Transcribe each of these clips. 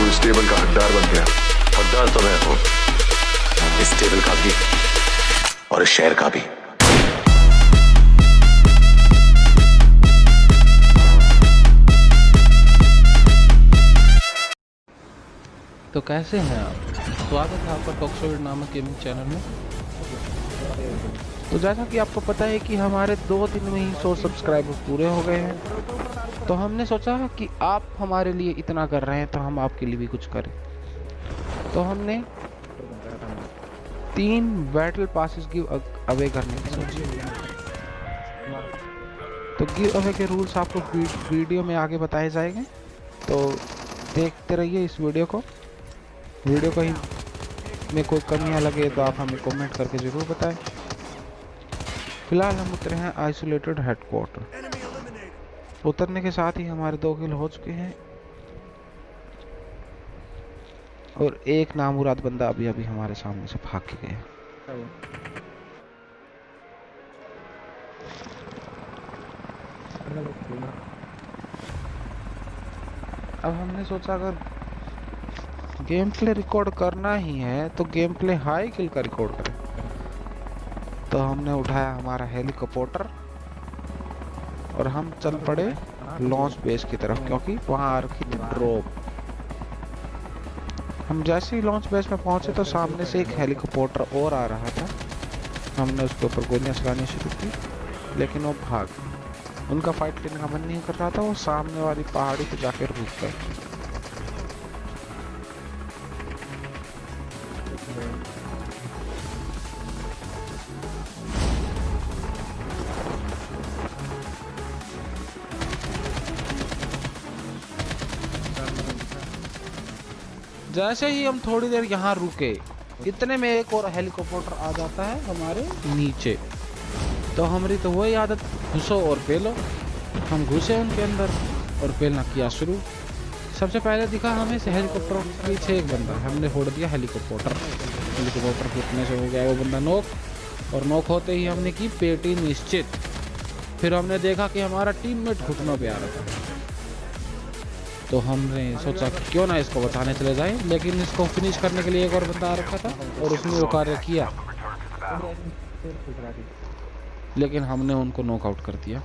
तू इस टेबल का हकदार बन गया। हकदार तो मैं हूं, इस टेबल का भी और इस शहर का भी। तो कैसे हैं आप? स्वागत है आपका टॉकशो नामक गेमिंग चैनल में। तो जैसा कि आपको पता है कि हमारे 2 दिन में ही 100 सब्सक्राइबर पूरे हो गए हैं, तो हमने सोचा कि आप हमारे लिए इतना कर रहे हैं तो हम आपके लिए भी कुछ करें। तो हमने 3 बैटल पासेस गिव अवे करने की सोची। तो गिव अवे के रूल्स आपको वीडियो में आगे बताए जाएंगे, तो देखते रहिए इस वीडियो को। वीडियो कहीं में कोई कमियां लगे तो आप हमें कमेंट करके ज़रूर बताएं। फिलहाल हम उतरे हैं आइसोलेटेड हेडक्वार्टर। उतरने के साथ ही हमारे 2 किल हो चुके हैं और एक नामुराद बंदा अभी अभी हमारे सामने से भाग के गया। अब हमने सोचा अगर गेम प्ले रिकॉर्ड करना ही है तो गेम प्ले हाई किल का रिकॉर्ड करें। तो हमने उठाया हमारा हेलीकॉप्टर और हम चल पड़े लॉन्च बेस की तरफ, क्योंकि वहां आ रखी थी ड्रॉप। हम जैसे ही लॉन्च बेस में पहुंचे तो सामने से एक हेलीकॉप्टर और आ रहा था। हमने उसके ऊपर गोलियां चलानी शुरू की, लेकिन वो भाग। उनका फाइट लेने का मन नहीं कर रहा था, वो सामने वाली पहाड़ी पे जाकर रुक गए। जैसे ही हम थोड़ी देर यहाँ रुके, इतने में एक और हेलीकॉप्टर आ जाता है हमारे नीचे। तो हमारी तो वही आदत, घुसो और पेलो। हम घुसे उनके अंदर और पेलना किया शुरू। सबसे पहले दिखा हमें हेलीकॉप्टर के पीछे एक बंदा, हमने फोड़ दिया हेलीकॉप्टर। हेलीकॉप्टर फूटने से हो गया वो बंदा नॉक, और नॉक होते ही हमने की पेटी निश्चित। फिर हमने देखा कि हमारा टीममेट घुटनों पे आ रहा था, तो हमने सोचा कि क्यों ना इसको बचाने चले जाएं, लेकिन इसको फिनिश करने के लिए एक और बंदा आ रखा था और उसने वो कार्य किया, लेकिन हमने उनको नॉकआउट कर दिया।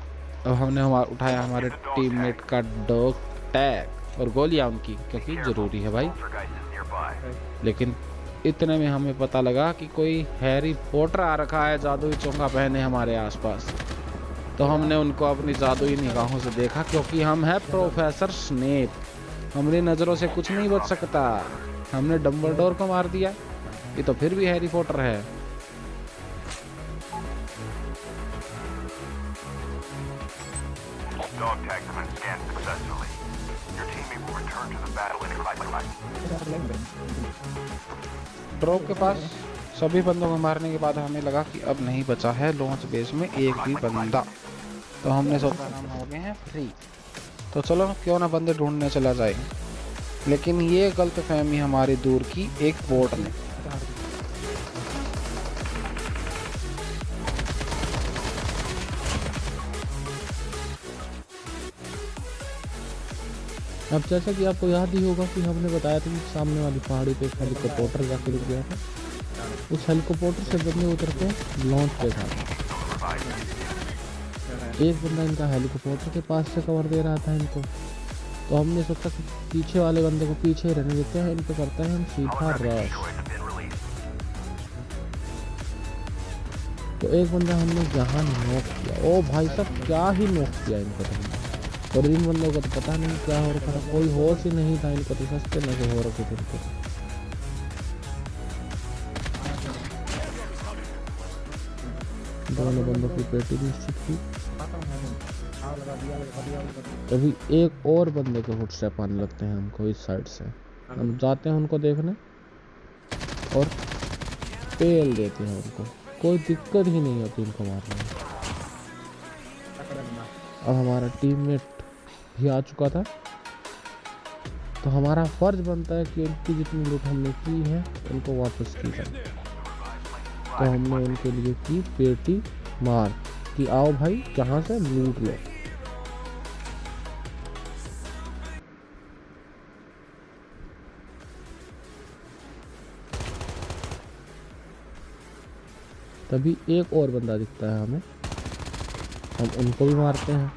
अब हमने उठाया हमारे टीममेट का डॉग टैग और गोलियां उनकी, क्योंकि ज़रूरी है भाई। लेकिन इतने में हमें पता लगा कि कोई हैरी पॉटर आ रखा है जादुई चोंगा पहने हमारे आसपास। तो हमने उनको अपनी जादुई निगाहों से देखा, क्योंकि हम हैं प्रोफेसर स्नेप। हमारी नज़रों से कुछ नहीं बच सकता। हमने डंबलडोर को मार दिया, ये तो फिर भी हैरी पॉटर है। ड्रॉप के पास सभी बंदों को मारने के बाद हमें लगा कि अब नहीं बचा है लॉन्च बेस में एक भी बंदा। तो हमने सोचा हम हो गए हैं फ्री, तो चलो क्यों ना बंदे ढूंढने चला जाए। लेकिन ये गलतफहमी हमारी दूर की एक बोट ने। अब जैसा कि आपको याद ही होगा कि हमने बताया था कि सामने वाली पहाड़ी पे एक हेलीकॉप्टर जाके रुक गया था। उस हेलीकॉप्टर से बंदे उतर के लॉन्च पे था। एक बंदा इनका हेलीकॉप्टर के पास से कवर दे रहा था इनको, तो हमने सोचा कि पीछे वाले बंदे को पीछे ही रहने देते हैं, इन पे करते हैं हम सीधा रश। तो एक बंदा हमने यहाँ नॉक किया। ओ भाई साहब, क्या ही नॉक किया इनको तो। और इन बंदों को तो पता नहीं क्या हो रखा था, कोई होश ही नहीं था इनको, तो सस्ते में से हो रखे थे इनको। दोनों बंदों की पेटी निश्चित थी। अभी एक और बंदे के फुटस्टेप आने लगते हैं हमको इस साइड से। हम जाते हैं उनको देखने और पेल देते हैं उनको, कोई दिक्कत ही नहीं होती इनको मारने में। अब हमारा टीममेट भी आ चुका था, तो हमारा फर्ज बनता है कि उनकी जितनी लूट हमने की है उनको वापस की जाए। तो हमने उनके लिए की पेटी मार कि आओ भाई जहाँ से लूट लो। तभी एक और बंदा दिखता है हमें, हम उनको भी मारते हैं।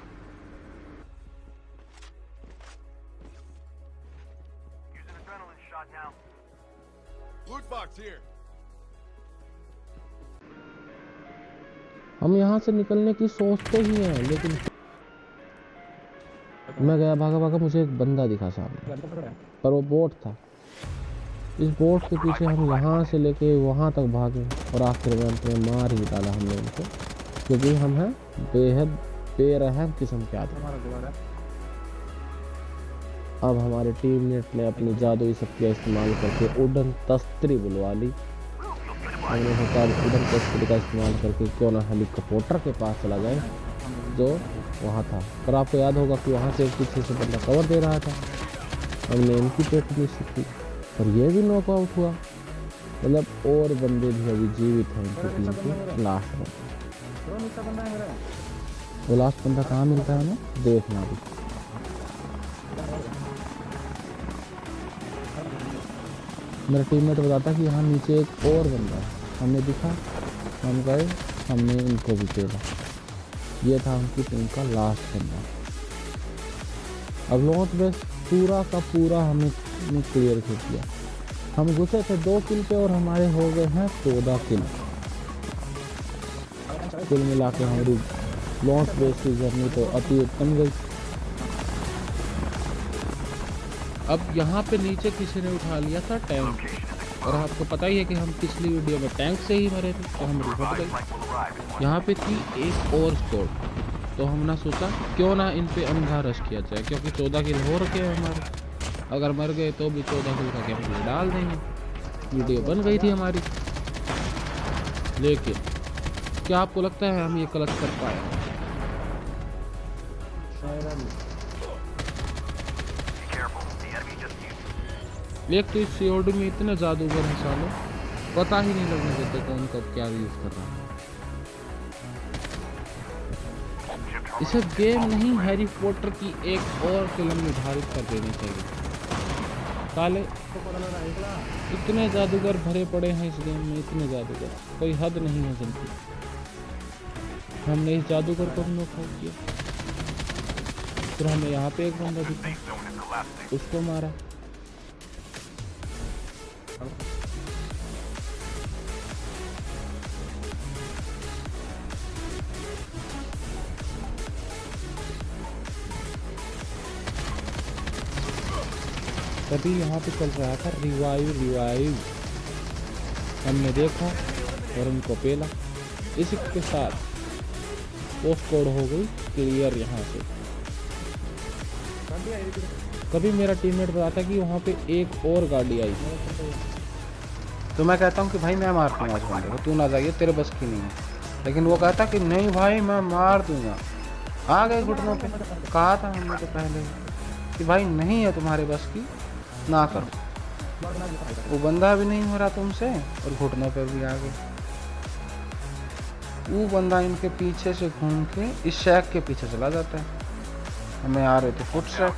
हम यहाँ से निकलने की सोचते ही हैं, लेकिन मैं गया भागा भागा, मुझे एक बंदा दिखा सामने, पर वो बोट था। इस बोट के पीछे हम यहाँ से लेके वहाँ तक भागे और आखिर में अंत में मार ही डाला हमने उनको, क्योंकि हम हैं बेहद बेरहम किस्म के आदमी। अब हमारे टीममेट ने अपनी जादुई शक्तियाँ इस्तेमाल करके उड़न तस्त्री बुलवा ली। हमने सोचा उड़न तस्त्री का इस्तेमाल करके क्यों ना हेलीकॉप्टर के पास चला जाए जो वहाँ था, पर आपको याद होगा कि वहाँ से एक पीछे से बंदा कवर दे रहा था। हमने इनकी पेट निश्चित की और ये भी नॉकआउट हुआ। मतलब और बंदे भी अभी जीवित हैं इनकी टीम के लास्ट में। वो लास्ट बंदा कहाँ मिलता है हमें देखना भी। मेरा टीममेट बताता कि यहाँ नीचे एक और बंदा है, हमने दिखा, हम गए, हमने इनको भी खेला। ये था उनकी टीम का लास्ट बंदा। अब लॉन्च बेस पूरा का पूरा हमने क्लियर कर दिया। हम घुसे थे 2 किल पे और हमारे हो गए हैं 14 किल। कुल मिला के हमारी लॉन्च बेस की जर्नी तो अति उत्तम गई। अब यहाँ पे नीचे किसी ने उठा लिया था टैंक, और आपको पता ही है कि हम पिछली वीडियो में टैंक से ही मरे थे, तो हम रिपोर्ट गए। यहाँ पे थी एक और स्क्वाड, तो हमने सोचा क्यों ना इन पे अंधा रश किया जाए, क्योंकि 14 किल हो रखे हैं हमारे। अगर मर गए तो भी 14 किल का गेम प्ले डाल देंगे। वीडियो बन गई थी हमारी, लेकिन क्या आपको लगता है हम ये गलत कर पाए? एक तो इस सीओडी में इतने जादूगर हैं सालों, पता ही नहीं लगने देते कौन कब क्या यूज कर रहा है। इसे गेम नहीं, हैरी पॉटर की एक और फिल्म निर्धारित कर देनी चाहिए। साले इतने जादूगर भरे पड़े हैं इस गेम में, इतने जादूगर, कोई हद नहीं है जिनकी। हमने इस जादूगर को भी नॉकआउट किया, फिर हमें यहाँ पे एक बंदा दिखा, उसको मारा। तभी यहाँ पे चल रहा था रिवाइव। हमने देखा और उनको पेला। इसी के साथ पोस्ट कोड हो गई क्लियर। यहाँ से कभी मेरा टीममेट बताता कि वहाँ पे एक और गाड़ी आई, तो मैं कहता हूँ कि भाई मैं मारता हूँ आज बंदे को, तू ना जाइए, तेरे बस की नहीं है। लेकिन वो कहता कि नहीं भाई मैं मार दूंगा। आ गए घुटनों पे। कहा था हमने तो पहले कि भाई नहीं है तुम्हारे बस की, ना करो। वो बंदा भी नहीं हो रहा तुमसे और घुटनों पे भी आ गए। वो बंदा इनके पीछे से घूम के इस शैक के पीछे चला जाता है। हमें आ रहे थे फुटस्टेप,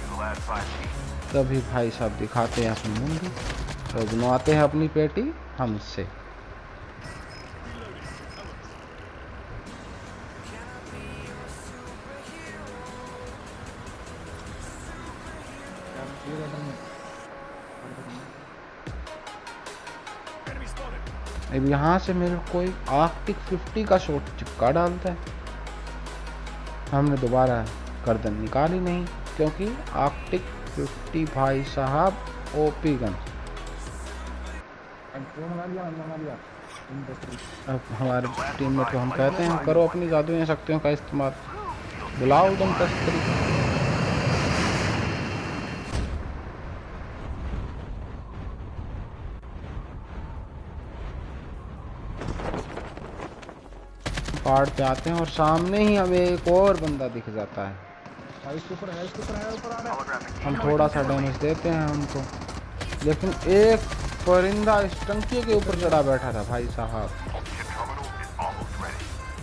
तभी भाई साहब दिखाते हैं अपनी मुंडी और बनवाते हैं अपनी पेटी हमसे। अब यहाँ से मेरे को एक आर्कटिक 50 का शॉट चिपका डालता है। हमने दोबारा गर्दन निकाली नहीं, क्योंकि आर्कटिक 50 भाई साहब ओपी गन। अब हमारे टीममेट को हम कहते हैं करो अपनी जादुई शक्तियों का इस्तेमाल, बुलाओ तुम तस्करी। पहाड़ पे आते हैं और सामने ही हमें एक और बंदा दिख जाता है। हम थोड़ा सा डैमेज देते हैं हमको, लेकिन एक परिंदा इस टंकी के ऊपर चढ़ा बैठा था भाई साहब,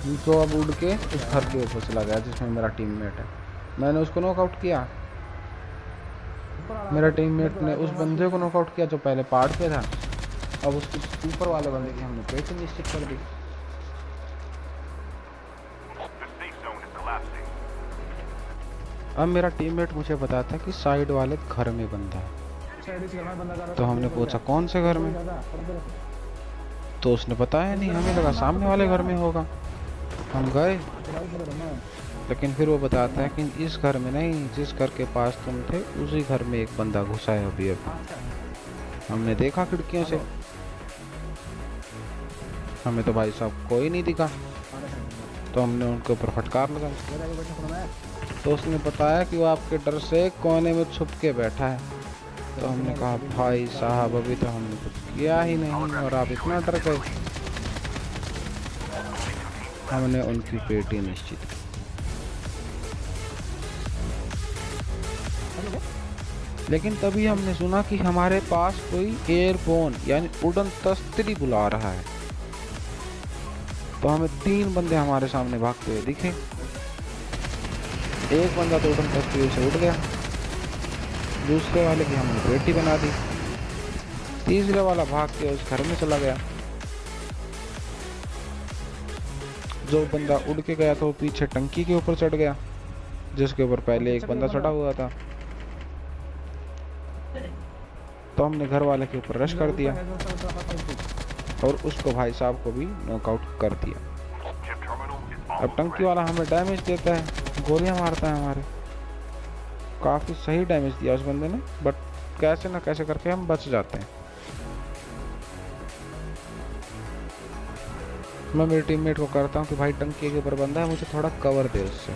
जो अब उड़ के उस घर के ऊपर चला गया जिसमें मेरा टीममेट है। मैंने उसको नॉकआउट किया, मेरा टीममेट ने उस बंदे को नॉकआउट किया जो पहले पहाड़ पे था। अब उसके ऊपर वाले बंदे की हमने पेट निश्चित कर दी। अब मेरा टीममेट मुझे बताता है कि साइड वाले घर में बंदा है। तो हमने पूछा कौन से घर में, तो उसने बताया नहीं, हमें लगा सामने वाले घर में होगा। हम गए, लेकिन फिर वो बताता है कि इस घर में नहीं, जिस घर के पास तुम थे उसी घर में एक बंदा घुसा है अभी अभी। हमने देखा खिड़कियों से, हमें तो भाई साहब कोई नहीं दिखा, तो हमने उनके ऊपर फटकार लगाई। तो उसने बताया कि वो आपके डर से कोने में छुप के बैठा है। तो हमने कहा भाई साहब अभी तो हमने कुछ किया ही नहीं और आप इतना डर गए। हमने उनकी पेटी निश्चित की। लेकिन तभी हमने सुना कि हमारे पास कोई एयरबोन यानी उड़न तस्करी बुला रहा है। तो हमें 3 बंदे हमारे सामने भागते हुए दिखे। एक बंदा तो उड़न तस्करी से उड़ गया, दूसरे वाले की हमने पेटी बना दी, तीसरे वाला भाग के उस घर में चला गया। जो बंदा उड़ के गया था वो पीछे टंकी के ऊपर चढ़ गया, जिसके ऊपर पहले एक बंदा चढ़ा हुआ था। तो हमने घर वाले के ऊपर रश कर दिया और उसको भाई साहब को भी नॉकआउट कर दिया। अब टंकी वाला हमें डैमेज देता है, गोलियां मारता है हमारे। काफ़ी सही डैमेज दिया उस बंदे ने, बट कैसे ना कैसे करके हम बच जाते हैं। मैं मेरे टीममेट को करता हूँ कि भाई टंकी के ऊपर बंदा है, मुझे थोड़ा कवर दे उससे,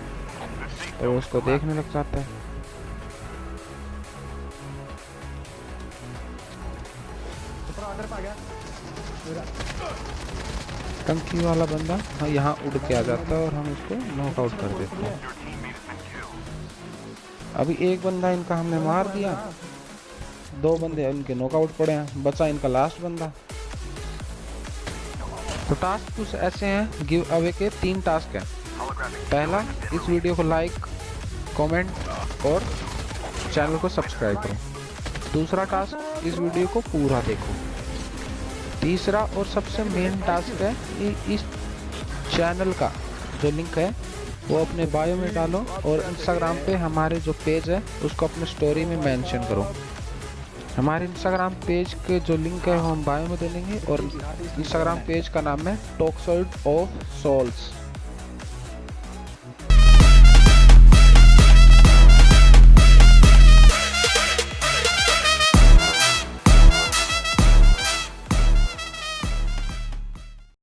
तो वो उसको देखने लग जाता है। टंकी वाला बंदा यहाँ उड़ के आ जाता है और हम उसको नॉकआउट कर देते हैं। अभी एक बंदा इनका हमने मार दिया, 2 बंदे इनके नॉकआउट पड़े हैं, बचा इनका लास्ट बंदा। तो टास्क कुछ ऐसे हैं, गिव अवे के 3 टास्क हैं। पहला, इस वीडियो को लाइक, कमेंट और चैनल को सब्सक्राइब करो। दूसरा टास्क, इस वीडियो को पूरा देखो। तीसरा और सबसे मेन टास्क है कि इस चैनल का जो लिंक है वो अपने बायो में डालो और इंस्टाग्राम पे हमारे जो पेज है उसको अपने स्टोरी में मेंशन करो। हमारे इंस्टाग्राम पेज के जो लिंक है वो हम बायो में दे देंगे और इंस्टाग्राम पेज का नाम है टॉक्सॉइड ऑफ सोल्स।